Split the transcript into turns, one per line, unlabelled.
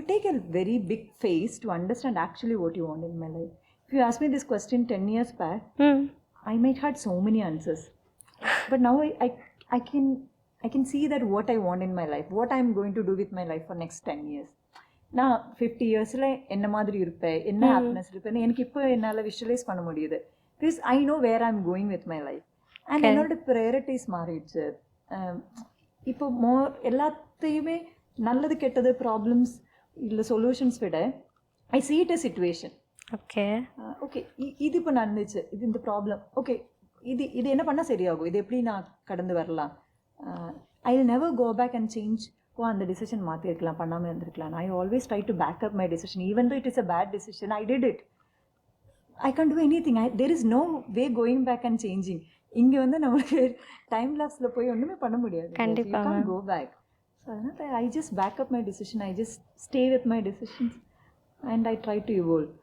will take a very big phase to understand actually what you want in my life. If you ask me this question 10 years back, I might had so many answers. But now I can see that what I want in my life, what I'm going to do with my life for next 10 years. நான் 50 இயர்ஸில் என்ன மாதிரி இருப்பேன், என்ன happiness இருப்பேன்னு எனக்கு இப்போ என்னால் விஷுவலைஸ் பண்ண முடியுது. Because I know where I am going with my life. And என்னோட ப்ரையாரிட்டிஸ் மாறிடுச்சு. இப்போ எல்லாத்தையுமே நல்லது கெட்டது ப்ராப்ளம்ஸ் இல்லை சொல்யூஷன்ஸ் விட I see it a situation. Okay இது இப்போ நடந்துச்சு, இது இந்த ப்ராப்ளம், ஓகே இது என்ன பண்ணால் சரியாகும், இது எப்படி நான் கடந்து வரலாம். I will never go back and change. அந்த டிசிஷன் மாற்றிருக்கலாம், பண்ணாமல் இருந்திருக்கலாம். I always try to back up my decision. Even though it is a bad decision, I did it. I can do anything. There is no way going back and changing. இங்கே வந்து நம்மளுக்கு time லாப்ஸில் போய் ஒன்றுமே பண்ண முடியாது. கண்டிப்பாக கோ back. So அதனால் I just back up my decision. I just stay with my decisions and I try to evolve.